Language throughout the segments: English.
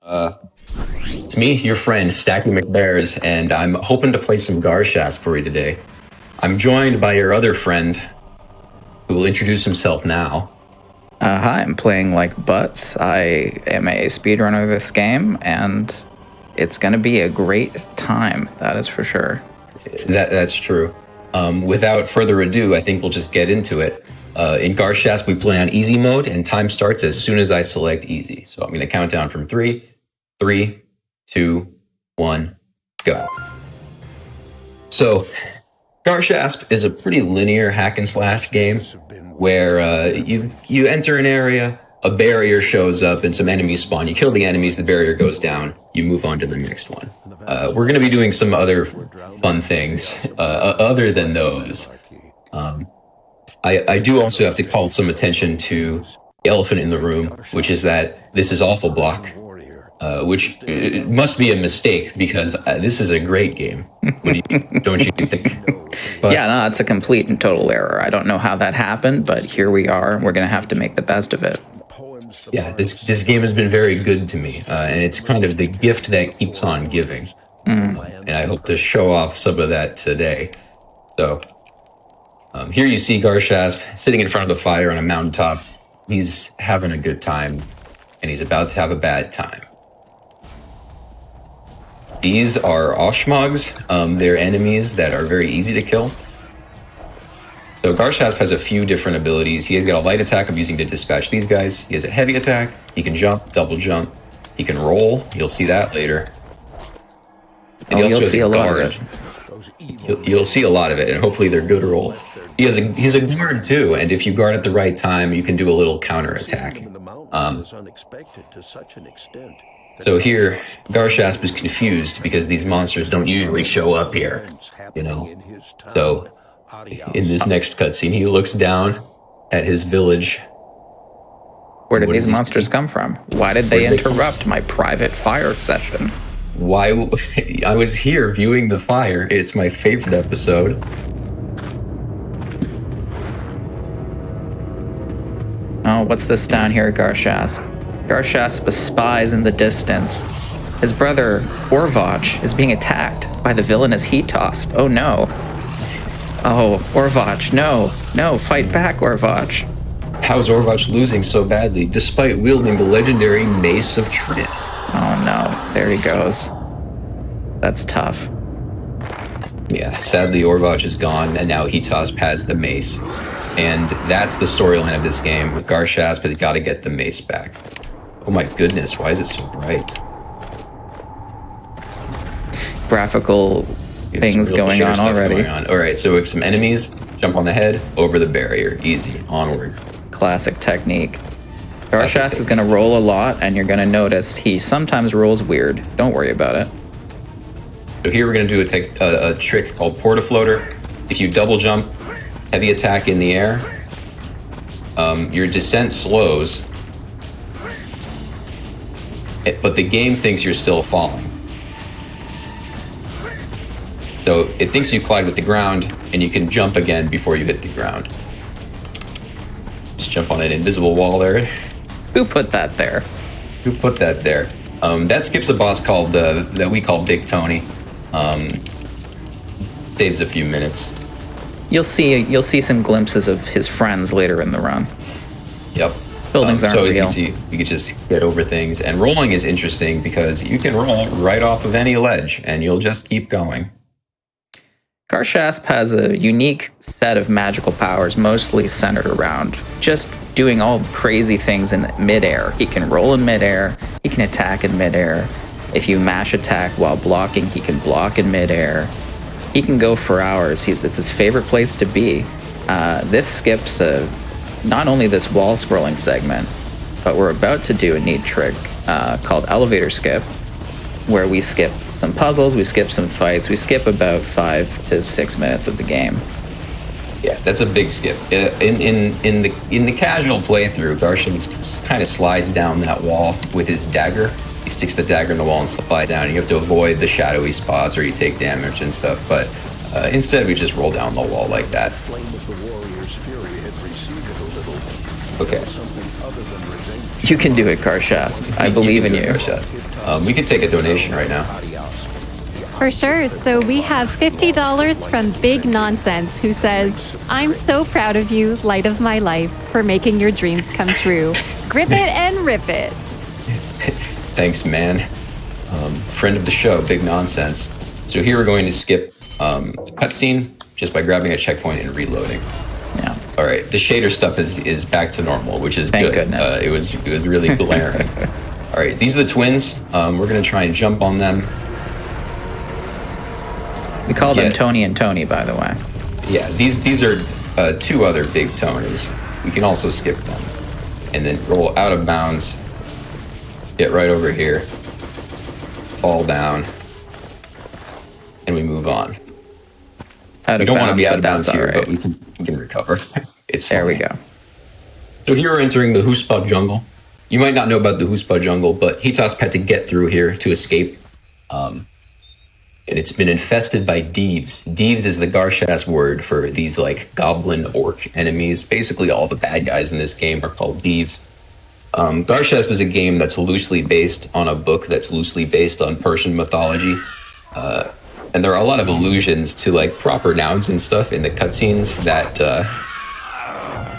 It's me, your friend, Stacky McBears, and I'm hoping to play some Garshasp for you today. I'm joined by your other friend, who will introduce himself now. Hi, I'm playing like butts. I am a speedrunner of this game, and it's going to be a great time, that is for sure. That's true. Without further ado, I think we'll just get into it. In Garshasp, we play on easy mode, and time starts as soon as I select easy. So I'm going to count down from 3, 2, 1, go. So, Garshasp is a pretty linear hack and slash game where you enter an area, a barrier shows up, and some enemies spawn. You kill the enemies, the barrier goes down, you move on to the next one. We're going to be doing some other fun things other than those. I do also have to call some attention to the elephant in the room, which is that this is awful block. Which it must be a mistake because this is a great game. Don't you think? But, yeah, no, it's a complete and total error. I don't know how that happened, but here we are. We're going to have to make the best of it. Yeah, this game has been very good to me, and it's kind of the gift that keeps on giving. And I hope to show off some of that today. So, here you see Garshasp sitting in front of the fire on a mountaintop. He's having a good time, and he's about to have a bad time. These are Oshmogs. They're enemies that are very easy to kill. So Garshasp has a few different abilities. He has got a light attack of using to dispatch these guys. He has a heavy attack. He can jump, double jump. He can roll. You'll see that later. And you'll see a lot of it. You'll see a lot of it, and hopefully they're good rolls. He's a guard too, and if you guard at the right time, you can do a little counter attack. So here, Garshasp is confused because these monsters don't usually show up here, you know. So, in this next cutscene, he looks down at his village. Where did these monsters come from? Why did they interrupt my private fire session? Why? I was here viewing the fire. It's my favorite episode. Oh, what's this down here, Garshasp? Garshasp spies in the distance. His brother, Orvach, is being attacked by the villainous Heatosp. Oh no. Oh, Orvach, no, fight back, Orvach. How's Orvach losing so badly, despite wielding the legendary Mace of Trit? Oh no, there he goes. That's tough. Yeah, sadly Orvach is gone, and now Heatosp has the Mace. And that's the storyline of this game. Garshasp has got to get the Mace back. Oh my goodness, why is it so bright? Graphical things going on already. Alright, so if some enemies, jump on the head, over the barrier. Easy, onward. Classic technique. Garshasp is going to roll a lot, and you're going to notice he sometimes rolls weird. Don't worry about it. So here we're going to do a trick called Portafloater. If you double jump, heavy attack in the air, your descent slows, but the game thinks you're still falling. So it thinks you collide with the ground, and you can jump again before you hit the ground. Just jump on an invisible wall there. Who put that there? Who put that there? That skips a boss called that we call Big Tony. Saves a few minutes. You'll see some glimpses of his friends later in the run. Yep. Buildings aren't real. You can see, you can just get over things. And rolling is interesting because you can roll right off of any ledge, and you'll just keep going. Garshasp has a unique set of magical powers, mostly centered around just doing all crazy things in midair. He can roll in midair. He can attack in midair. If you mash attack while blocking, he can block in midair. He can go for hours. It's his favorite place to be. This skips not only this wall scrolling segment, but we're about to do a neat trick called elevator skip, where we skip some puzzles, we skip some fights, we skip about 5 to 6 minutes of the game. Yeah, that's a big skip. In the casual playthrough, Garshasp kind of slides down that wall with his dagger. He sticks the dagger in the wall and slide down. You have to avoid the shadowy spots or you take damage and stuff. But instead, we just roll down the wall like that. Okay. You can do it, Garshasp. I believe in you. Garshasp. We could take a donation right now. For sure. So we have $50 from Big Nonsense, who says, "I'm so proud of you, light of my life, for making your dreams come true. Grip it and rip it." Thanks, man. Friend of the show, Big Nonsense. So here we're going to skip cutscene just by grabbing a checkpoint and reloading. Yeah. All right. The shader stuff is back to normal, which is Thank good. goodness. It was really glaring. All right. These are the twins. We're going to try and jump on them. We call them Tony and Tony, by the way. Yeah, these are two other big Tonys. We can also skip them. And then roll out of bounds. Get right over here. Fall down. And we move on. We don't want to be out of bounds here, but we can recover. It's fine. There we go. So here we're entering the Huspa jungle. You might not know about the Huspa jungle, but Hitasp had to get through here to escape. And it's been infested by Deeves. Deeves is the Garshasp word for these like goblin orc enemies. Basically all the bad guys in this game are called Deeves. Garshasp is a game that's loosely based on a book that's loosely based on Persian mythology. And there are a lot of allusions to like proper nouns and stuff in the cutscenes that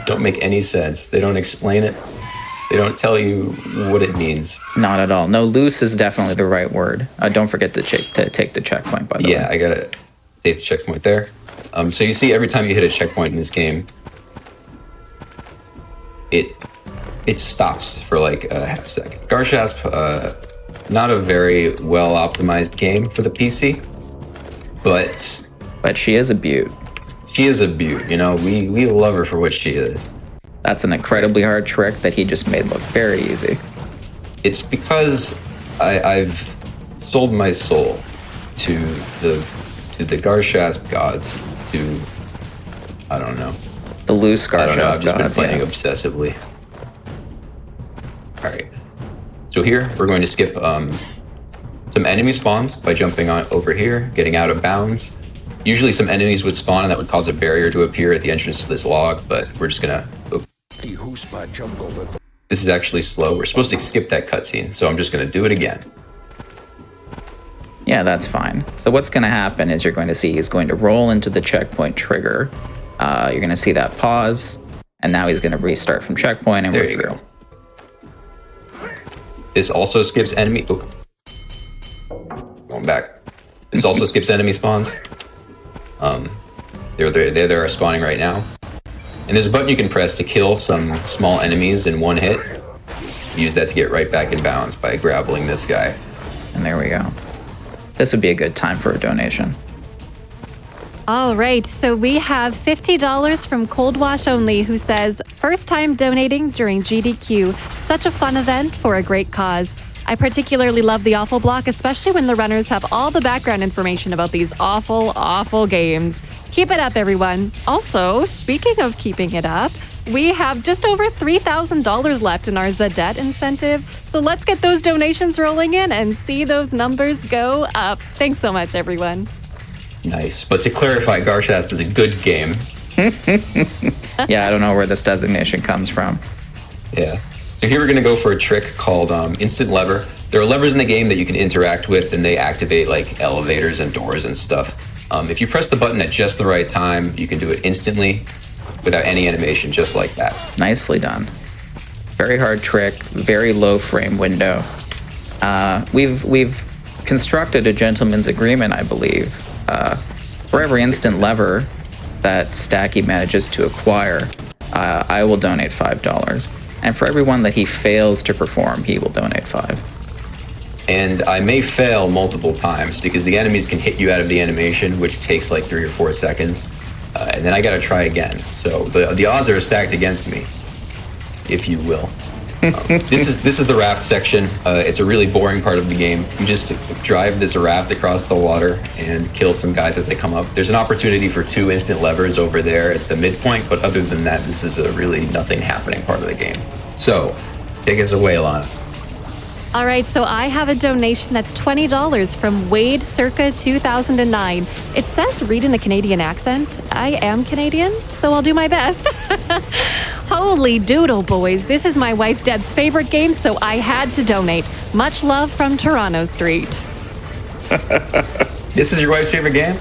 don't make any sense. They don't explain it. They don't tell you what it means. Not at all. No, loose is definitely the right word. Don't forget to take the checkpoint, by the way. Yeah, I gotta save the checkpoint there. So you see every time you hit a checkpoint in this game, it stops for like a half second. Garshasp, not a very well optimized game for the PC, but she is a beaut. She is a beaut, you know, we love her for what she is. That's an incredibly hard trick that he just made look very easy. It's because I've sold my soul to the Garshasp gods, to, I don't know. The loose Garshasp gods. I've just been playing obsessively. All right. So here, we're going to skip some enemy spawns by jumping on over here, getting out of bounds. Usually some enemies would spawn and that would cause a barrier to appear at the entrance to this log, but we're just gonna... This is actually slow. We're supposed to skip that cutscene, so I'm just gonna do it again. Yeah, that's fine. So what's gonna happen is you're going to see he's going to roll into the checkpoint trigger. You're gonna see that pause, and now he's gonna restart from checkpoint, and we're through. This also skips enemy... Oh. Going back. This also skips enemy spawns. They are spawning right now. And there's a button you can press to kill some small enemies in one hit. Use that to get right back in bounds by grappling this guy. And there we go. This would be a good time for a donation. All right, so we have $50 from Cold Wash Only, who says, "First time donating during GDQ. Such a fun event for a great cause. I particularly love the awful block, especially when the runners have all the background information about these awful, awful games. Keep it up, everyone." Also, speaking of keeping it up, we have just over $3,000 left in our Zadet incentive. So let's get those donations rolling in and see those numbers go up. Thanks so much, everyone. Nice. But to clarify, Garshasp is a good game. Yeah, I don't know where this designation comes from. Yeah. So here we're going to go for a trick called Instant Lever. There are levers in the game that you can interact with, and they activate like elevators and doors and stuff. If you press the button at just the right time, you can do it instantly without any animation, just like that. Nicely done. Very hard trick, very low frame window. We've constructed a gentleman's agreement, I believe. For every instant lever that Stacky manages to acquire, I will donate $5. And for every one that he fails to perform, he will donate $5. And I may fail multiple times because the enemies can hit you out of the animation, which takes like 3 or 4 seconds. And then I gotta try again. So the odds are stacked against me, if you will. This is the raft section. It's a really boring part of the game. You just drive this raft across the water and kill some guys as they come up. There's an opportunity for 2 instant levers over there at the midpoint, but other than that, this is a really nothing happening part of the game. So, take us away, Lana. All right, so I have a donation that's $20 from Wade circa 2009. It says read in a Canadian accent. I am Canadian, so I'll do my best. Holy doodle, boys. This is my wife Deb's favorite game, so I had to donate. Much love from Toronto Street. This is your wife's favorite game?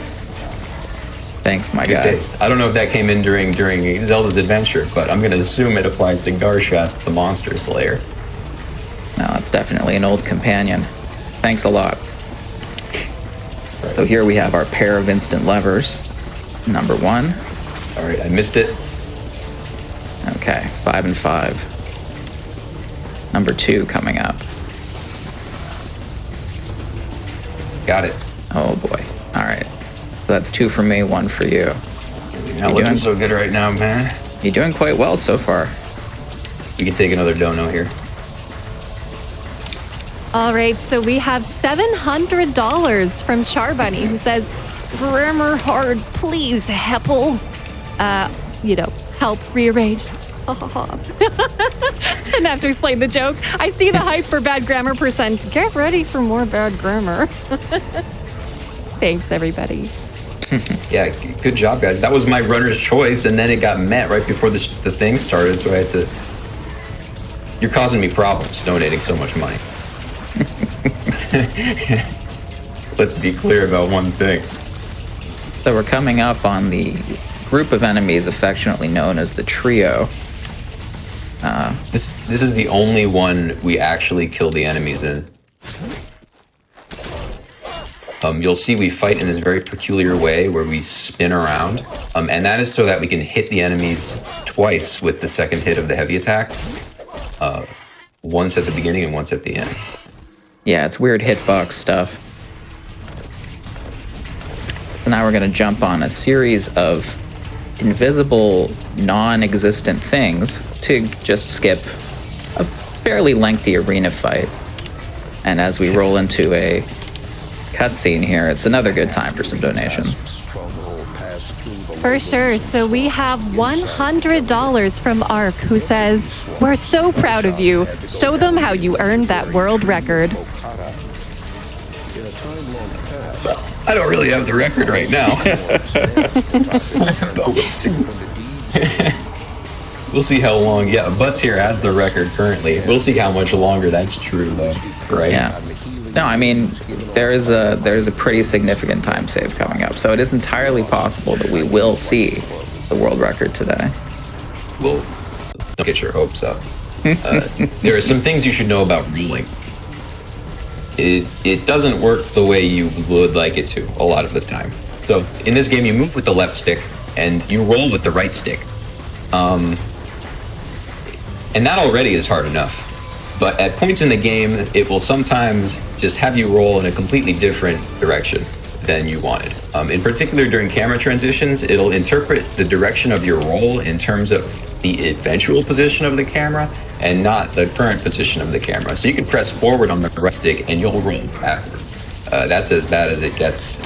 Thanks, my Good guy. taste. I don't know if that came in during Zelda's Adventure, but I'm going to assume it applies to Garshasp, the Monster Slayer. No, it's definitely an old companion. Thanks a lot. So here we have our pair of instant levers. Number 1. All right, I missed it. Okay, 5 and 5. Number 2 coming up. Got it. Oh boy. All right. So that's 2 for me, 1 for you. You're not looking so good right now, man. You're doing quite well so far. You can take another dono here. All right, so we have $700 from Charbunny, who says, grammar hard, please, Heppel. Help rearrange. Shouldn't have to explain the joke. I see the hype for bad grammar percent. Get ready for more bad grammar. Thanks, everybody. Yeah, good job, guys. That was my runner's choice, and then it got met right before the thing started, so I had to... You're causing me problems donating so much money. Let's be clear about one thing. So we're coming up on the group of enemies affectionately known as the Trio. This is the only one we actually kill the enemies in. You'll see we fight in this very peculiar way where we spin around, and that is so that we can hit the enemies twice with the second hit of the heavy attack. Once at the beginning and once at the end. Yeah, it's weird hitbox stuff. So now we're going to jump on a series of invisible, non-existent things to just skip a fairly lengthy arena fight. And as we roll into a cutscene here, it's another good time for some donations. For sure. So we have $100 from Ark, who says, we're so proud of you. Show them how you earned that world record. I don't really have the record right now. But we'll see. We'll see how long. Yeah, Butts here has the record currently. We'll see how much longer that's true, though. Right? Yeah. No, I mean, there's a pretty significant time save coming up, so it is entirely possible that we will see the world record today. Well, don't get your hopes up. There are some things you should know about rolling. It doesn't work the way you would like it to a lot of the time. So in this game, you move with the left stick and you roll with the right stick. And that already is hard enough. But at points in the game, it will sometimes just have you roll in a completely different direction than you wanted. In particular, during camera transitions, it'll interpret the direction of your roll in terms of the eventual position of the camera and not the current position of the camera. So you can press forward on the right stick and you'll roll backwards. That's as bad as it gets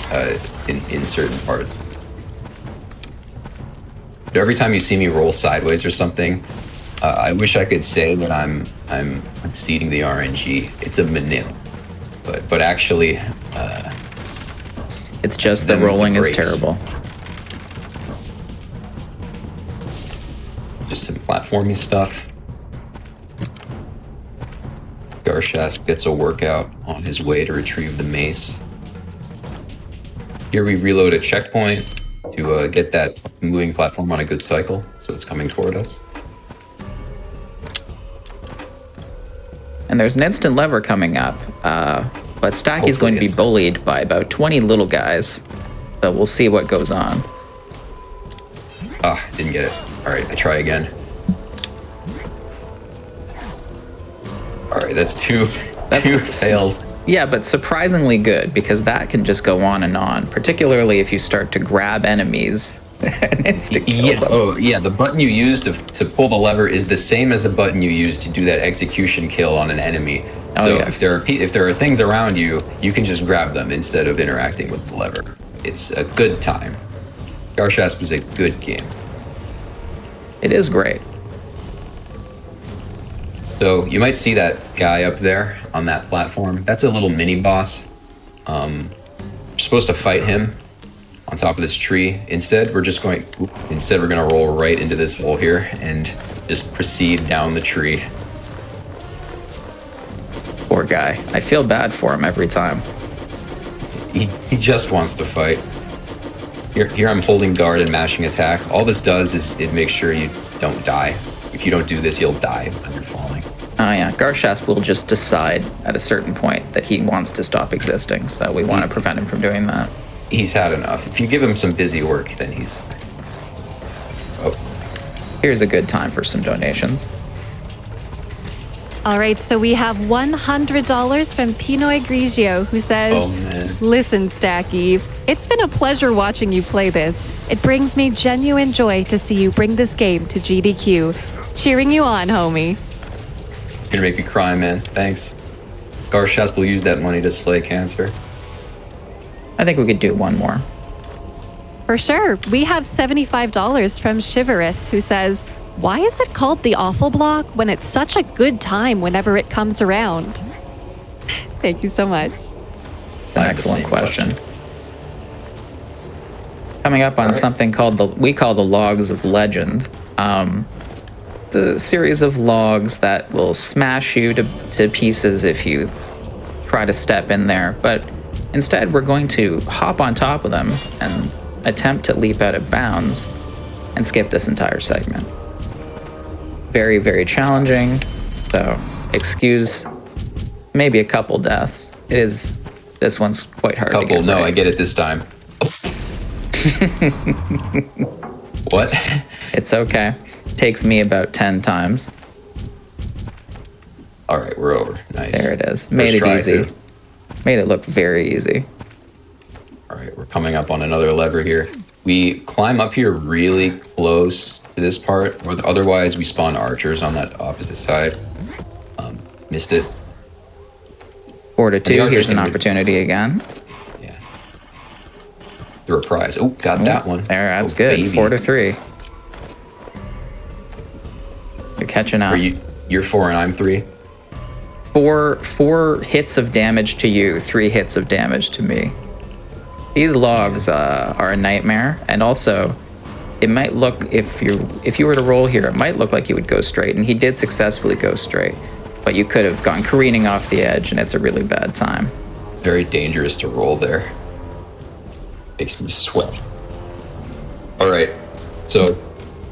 in certain parts. But every time you see me roll sideways or something, I wish I could say that I'm seeding the RNG. It's a manip, but actually, it's just the rolling is terrible. Just some platformy stuff. Garshasp gets a workout on his way to retrieve the mace. Here we reload a checkpoint to get that moving platform on a good cycle, so it's coming toward us. And there's an instant lever coming up, but Stacky's going to be bullied by about 20 little guys, so we'll see what goes on. Ah, didn't get it. All right, I try again. All right, that's two fails. Yeah, but surprisingly good, because that can just go on and on, particularly if you start to grab enemies and insta-kill them. Oh, yeah, the button you use to pull the lever is the same as the button you use to do that execution kill on an enemy. So yes. if there are things around you, you can just grab them instead of interacting with the lever. It's a good time. Garshasp is a good game. It is great. So you might see that guy up there on that platform. That's a little mini boss. You're supposed to fight him on top of this tree. Instead, we're gonna roll right into this hole here and just proceed down the tree. Poor guy. I feel bad for him every time. He just wants to fight. Here I'm holding guard and mashing attack. All this does is it makes sure you don't die. If you don't do this, you'll die when you're falling. Oh yeah, Garshasp will just decide at a certain point that he wants to stop existing, so we want to prevent him from doing that. He's had enough. If you give him some busy work, then he's fine. Oh. Here's a good time for some donations. All right, so we have $100 from Pinoy Grigio, who says, Oh, man. Listen, Stacky, it's been a pleasure watching you play this. It brings me genuine joy to see you bring this game to GDQ. Cheering you on, homie. You're gonna make me cry, man. Thanks. Garshasp will use that money to slay cancer. I think we could do one more. For sure. We have $75 from Chivalrous, who says, why is it called the Awful Block when it's such a good time whenever it comes around? Thank you so much. An excellent question. Coming up on something called we call the Logs of Legend. The series of logs that will smash you to pieces if you try to step in there. But instead, we're going to hop on top of them and attempt to leap out of bounds and skip this entire segment. Very, very challenging. So excuse maybe a couple deaths. This one's quite hard to get No, right. I get it this time. What? It's okay. Takes me about 10 times. All right, we're over. Nice. There it is. Made it easy. Made it look very easy. All right, we're coming up on another lever here. We climb up here really close to this part, or otherwise we spawn archers on that opposite side. Missed it. 4 to 2. Here's an can be- opportunity again. Yeah. The reprise. Oh, got that one. There, that's Oh, good. baby. 4 to 3. You're catching up. You're 4 and I'm 3. Four hits of damage to you, 3 hits of damage to me. These logs are a nightmare, and also, it might look if you were to roll here, it might look like you would go straight, and he did successfully go straight, but you could have gone careening off the edge, and it's a really bad time. Very dangerous to roll there. Makes me sweat. All right, so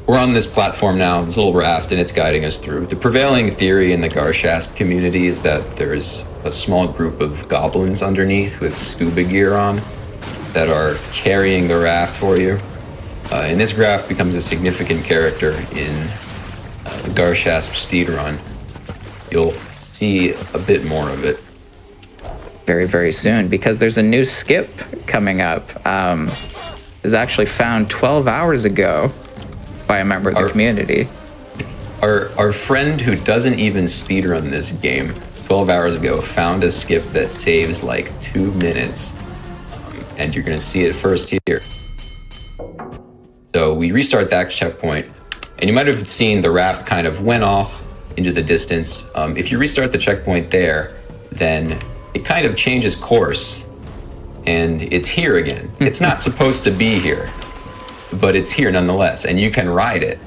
we're on this platform now, this little raft, and it's guiding us through. The prevailing theory in the Garshasp community is that there's a small group of goblins underneath with scuba gear on that are carrying the raft for you. And this raft becomes a significant character in the Garshasp speedrun. You'll see a bit more of it. Very, very soon, because there's a new skip coming up. It was actually found 12 hours ago by a member of the community. Our friend who doesn't even speedrun this game 12 hours ago found a skip that saves like 2 minutes. And you're going to see it first here. So we restart that checkpoint, and you might have seen the raft kind of went off into the distance. If you restart the checkpoint there, then it kind of changes course, and it's here again. It's not supposed to be here, but it's here nonetheless, and you can ride it.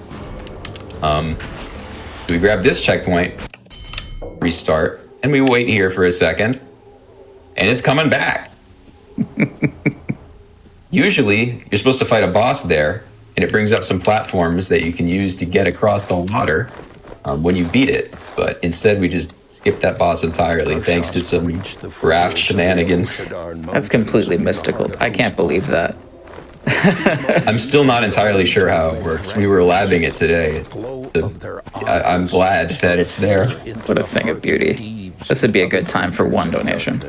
So we grab this checkpoint, restart, and we wait here for a second, and it's coming back. Usually, you're supposed to fight a boss there, and it brings up some platforms that you can use to get across the water when you beat it. But instead, we just skipped that boss entirely thanks to some raft shenanigans. That's completely mystical. I can't believe that. I'm still not entirely sure how it works. We were labbing it today. I'm glad that it's there. What a thing of beauty. This would be a good time for one donation.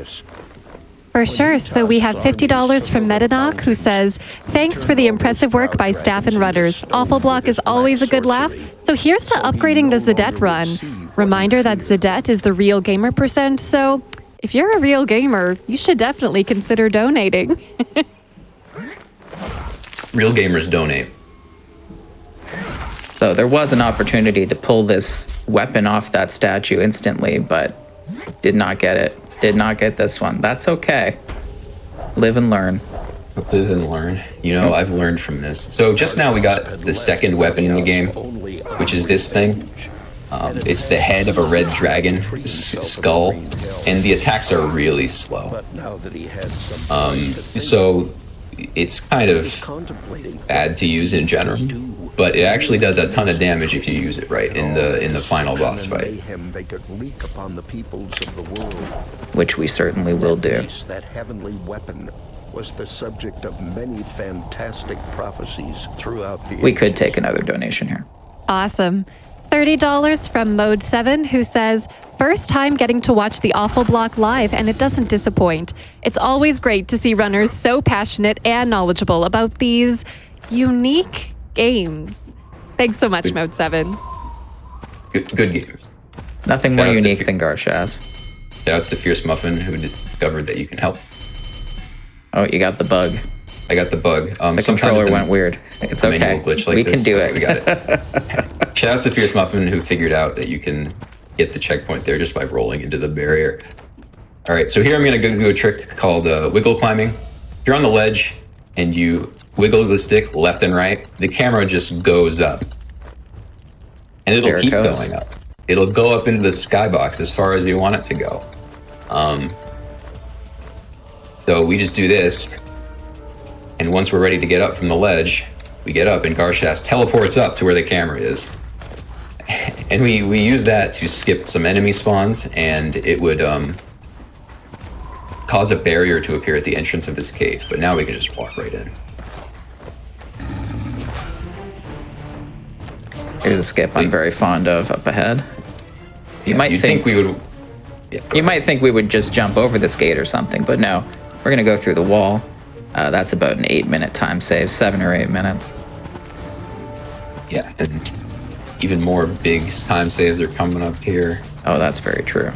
For sure. So we have $50 from Metanok, who says, thanks for the impressive work by staff and rudders. Awful Block is always a good laugh. So here's to upgrading the Zadette run. Reminder that Zadette is the real gamer %. So if you're a real gamer, you should definitely consider donating. Real gamers donate. So there was an opportunity to pull this weapon off that statue instantly, but did not get it. Did not get this one. That's okay. Live and learn. Live and learn. You know, I've learned from this. So just now we got the second weapon in the game, which is this thing. It's the head of a red dragon skull, and the attacks are really slow. So it's kind of bad to use in general, but it actually does a ton of damage if you use it right in the final boss fight, which we certainly will do. That heavenly weapon was the subject of many fantastic prophecies throughout the We could take another donation here. Awesome. $30 from Mode 7, who says, first time getting to watch the Awful Block live, and it doesn't disappoint. It's always great to see runners so passionate and knowledgeable about these unique games. Thanks so much, Mode 7. Good games. Nothing more unique than Garshasp. Shouts to Fierce Muffin, who discovered that you can help. Oh, you got the bug. I got the bug. The controller went weird. It's okay. Glitch like we this. can do it. We got it. Shout out to Fierce Muffin, who figured out that you can get the checkpoint there just by rolling into the barrier. All right, so here I'm going to go do a trick called wiggle climbing. If you're on the ledge and you wiggle the stick left and right, the camera just goes up. And it'll keep going up. It'll go up into the skybox as far as you want it to go. So we just do this. And once we're ready to get up from the ledge, we get up and Garshasp teleports up to where the camera is. And we use that to skip some enemy spawns, and it would cause a barrier to appear at the entrance of this cave. But now we can just walk right in. Here's a skip I'm very fond of up ahead. You might think we would... Yeah, you might think we would just jump over this gate or something, but no. We're going to go through the wall. That's about an 8-minute time save, 7 or 8 minutes. Yeah, and even more big time saves are coming up here. Oh, that's very true.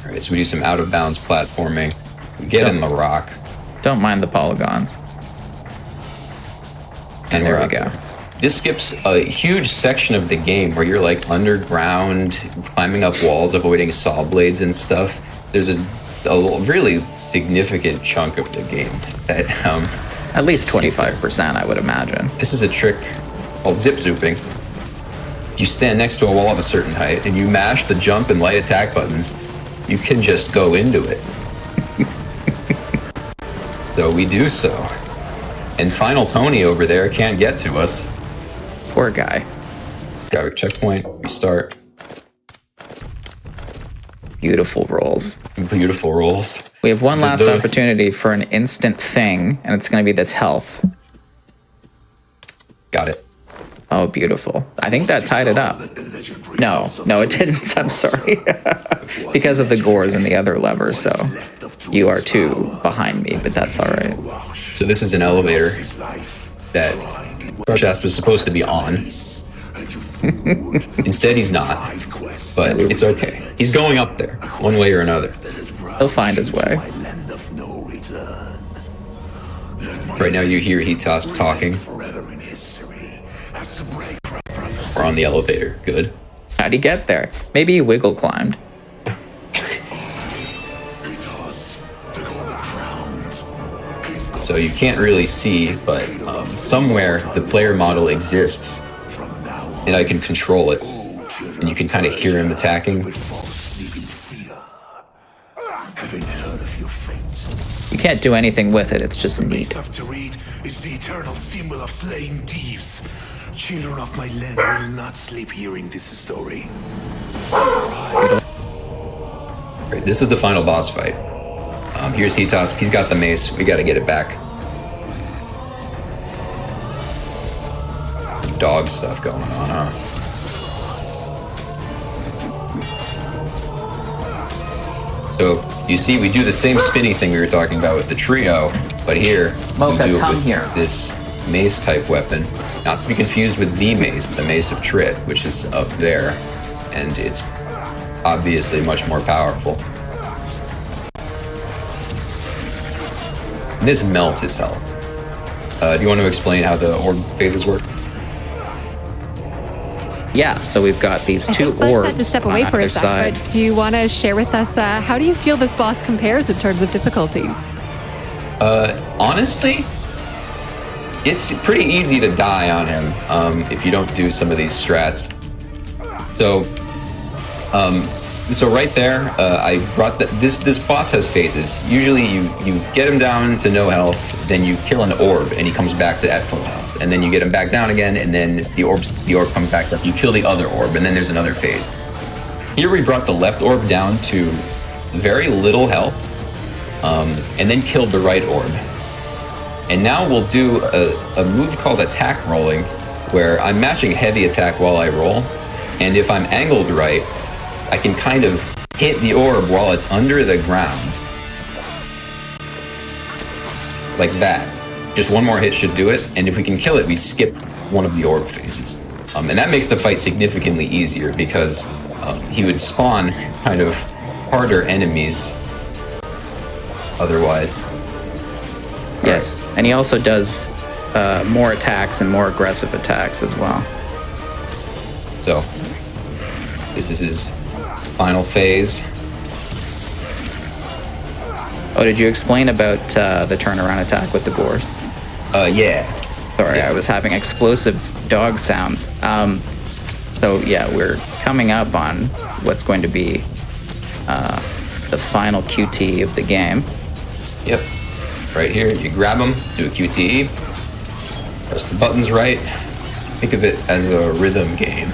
All right, so we do some out-of-bounds platforming. We get in the rock. Don't mind the polygons. And there we go. This skips a huge section of the game where you're like underground, climbing up walls, avoiding saw blades and stuff. There's a really significant chunk of the game that at least 25%, I would imagine. This is a trick called zip zooping. If you stand next to a wall of a certain height and you mash the jump and light attack buttons, you can just go into it. So we do so. And Final Tony over there can't get to us. Poor guy. Got a checkpoint, restart. Beautiful rolls. Beautiful rolls. We have one last opportunity for an instant thing, and it's going to be this health. Got it. Oh, beautiful. I think that tied it up. No, it didn't. I'm sorry. Because of the gores and the other lever, so you are 2 behind me, but that's all right. So this is an elevator that Garshasp was supposed to be on. Instead, he's not. But it's okay. He's going up there, one way or another. He'll find his way. Right now you hear Hitas talking. We're on the elevator. Good. How'd he get there? Maybe he wiggle climbed. So you can't really see, but somewhere the player model exists, and I can control it. And you can kind of hear him attacking. You can't do anything with it, it's just neat. To read is the eternal symbol of slaying thieves. Children of my land will not sleep hearing this story. Right, this is the final boss fight. Here's Hitas. He's got the mace. We got to get it back. Dog stuff going on, huh? So you see, we do the same spinny thing we were talking about with the trio, but here Mocha, we do it come with here. this mace-type weapon. Not to be confused with the Mace of Trit, which is up there, and it's obviously much more powerful. This melts his health. Do you want to explain how the orb phases work? Yeah, so we've got these two Butts orbs had to step on away for a either sec, side. but do you want to share with us how do you feel this boss compares in terms of difficulty? Honestly, it's pretty easy to die on him if you don't do some of these strats. So right there, I brought this boss has phases. Usually you get him down to no health, then you kill an orb and he comes back to at full health, and then you get him back down again, and then the orb comes back up. You kill the other orb, and then there's another phase. Here we brought the left orb down to very little health, and then killed the right orb. And now we'll do a move called attack rolling, where I'm matching heavy attack while I roll, and if I'm angled right, I can kind of hit the orb while it's under the ground. Like that. Just one more hit should do it, and if we can kill it, we skip one of the orb phases. And that makes the fight significantly easier because he would spawn kind of harder enemies otherwise. Yes, and he also does more attacks and more aggressive attacks as well. So, this is his final phase. Oh, did you explain about the turnaround attack with the gores? Yeah. Sorry, I was having explosive dog sounds. So yeah, we're coming up on what's going to be the final QT of the game. Yep. Right here, you grab them, do a QTE, press the buttons right. Think of it as a rhythm game.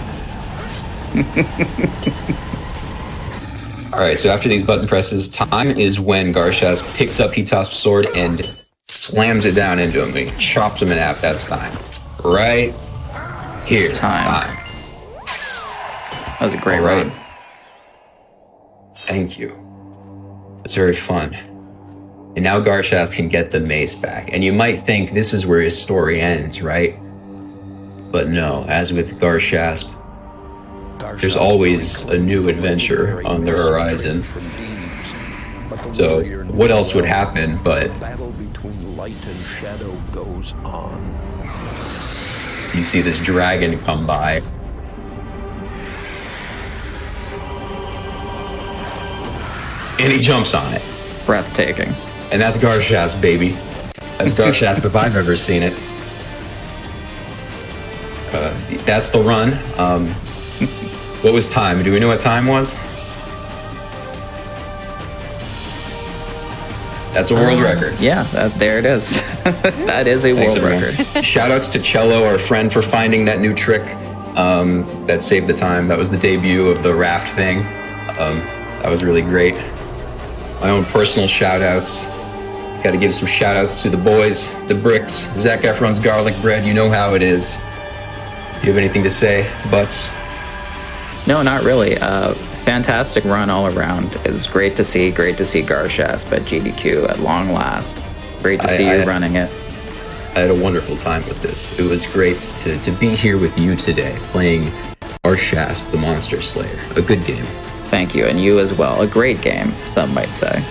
All right, so after these button presses, time is when Garshasp picks up Hitosp's sword and slams it down into him. He chops him in half. That's time. Right here. Time. That was a great All right. run. Thank you. It's very fun. And now Garshasp can get the mace back. And you might think this is where his story ends, right? But no, as with Garshasp, there's always a new adventure on the horizon. So what else would happen but battle between light and shadow goes on. you see this dragon come by. And he jumps on it. Breathtaking. And that's Garshasp, baby. That's Garshasp if I've ever seen it. That's the run. What was time? Do we know what time was? That's a world record. Yeah, there it is. That is a Thanks, world everyone. record. Shout outs to Cello, our friend, for finding that new trick that saved the time. That was the debut of the raft thing. That was really great. My own personal shout outs. Got to give some shout outs to the boys, the Bricks, Zac Efron's Garlic Bread. You know how it is. Do you have anything to say, Butts? No, not really. Fantastic run all around. It was great to see Garshasp at GDQ at long last. Great to see you running it. I had a wonderful time with this. It was great to be here with you today, playing Garshasp, the Monster Slayer. A good game. Thank you, and you as well. A great game, some might say.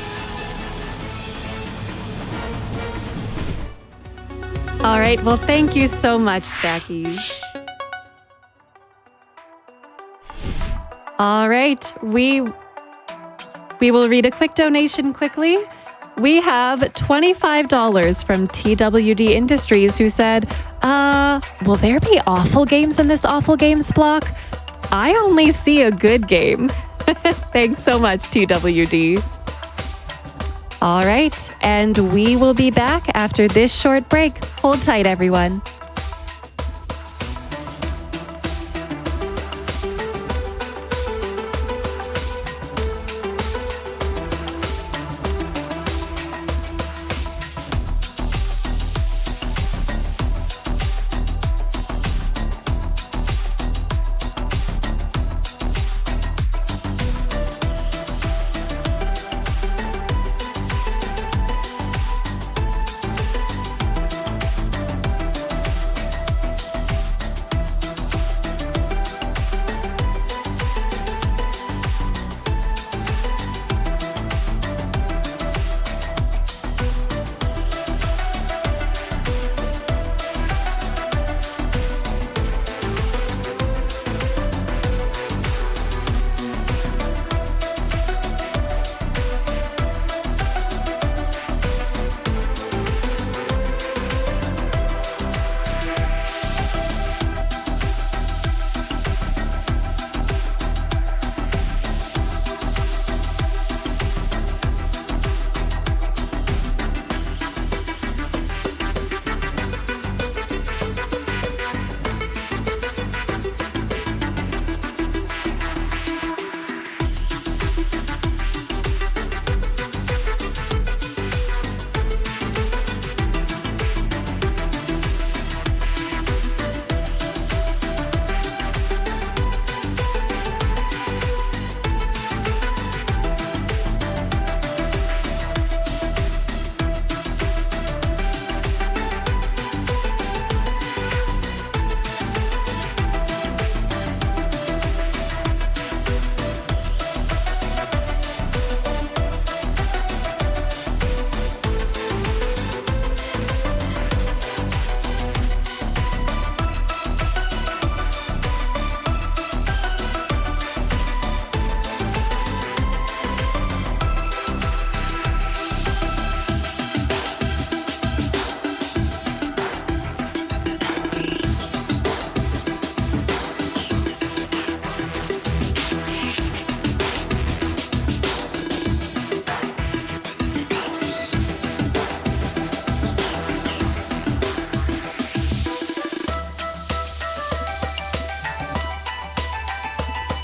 All right, well, thank you so much, Stacky. All right, we will read a quick donation quickly. We have $25 from TWD Industries, who said, will there be awful games in this awful games block? I only see a good game. Thanks so much, TWD. All right, and we will be back after this short break. Hold tight, everyone.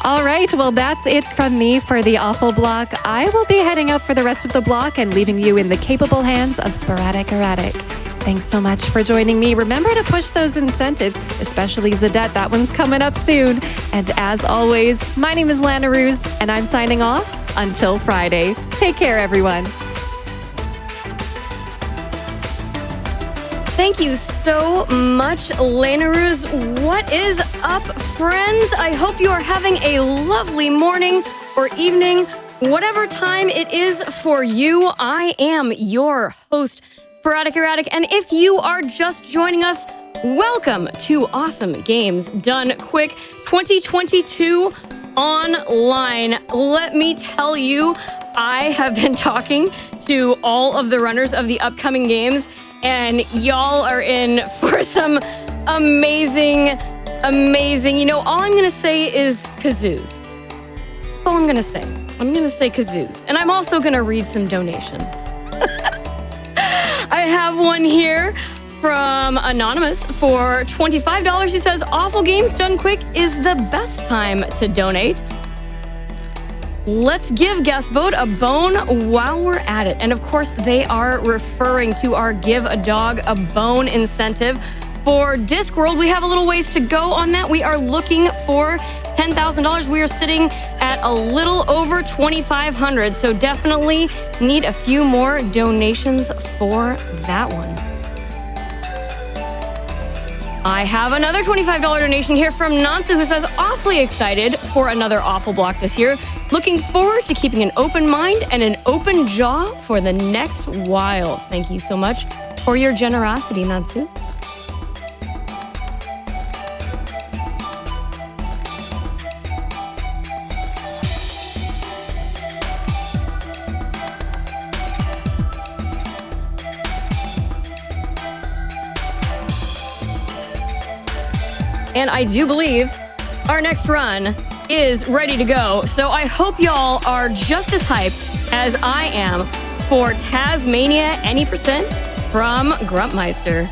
All right, well, that's it from me for the Awful Block. I will be heading up for the rest of the block and leaving you in the capable hands of Sporadic Erratic. Thanks so much for joining me. Remember to push those incentives, especially Zadette. That one's coming up soon. And as always, my name is Lanaruse, and I'm signing off until Friday. Take care, everyone. Thank you so much, Lanaruse. What is up, friends? I hope you are having a lovely morning or evening, whatever time it is for you. I am your host, Sporadic Erratic, and if you are just joining us, welcome to Awesome Games Done Quick 2022 online. Let me tell you, I have been talking to all of the runners of the upcoming games, and y'all are in for some amazing, you know, all I'm gonna say is kazoos. That's all I'm gonna say. I'm gonna say kazoos. And I'm also gonna read some donations. I have one here from Anonymous for $25. He says, Awful Games Done Quick is the best time to donate. Let's give Guest Vote a bone while we're at it. And of course, they are referring to our Give a Dog a Bone incentive. For Discworld, we have a little ways to go on that. We are looking for $10,000. We are sitting at a little over $2,500. So definitely need a few more donations for that one. I have another $25 donation here from Nansu, who says, awfully excited for another Awful Block this year. Looking forward to keeping an open mind and an open jaw for the next while. Thank you so much for your generosity, Nansu. And I do believe our next run is ready to go. So I hope y'all are just as hyped as I am for Tasmania Any% from Grumpmeister.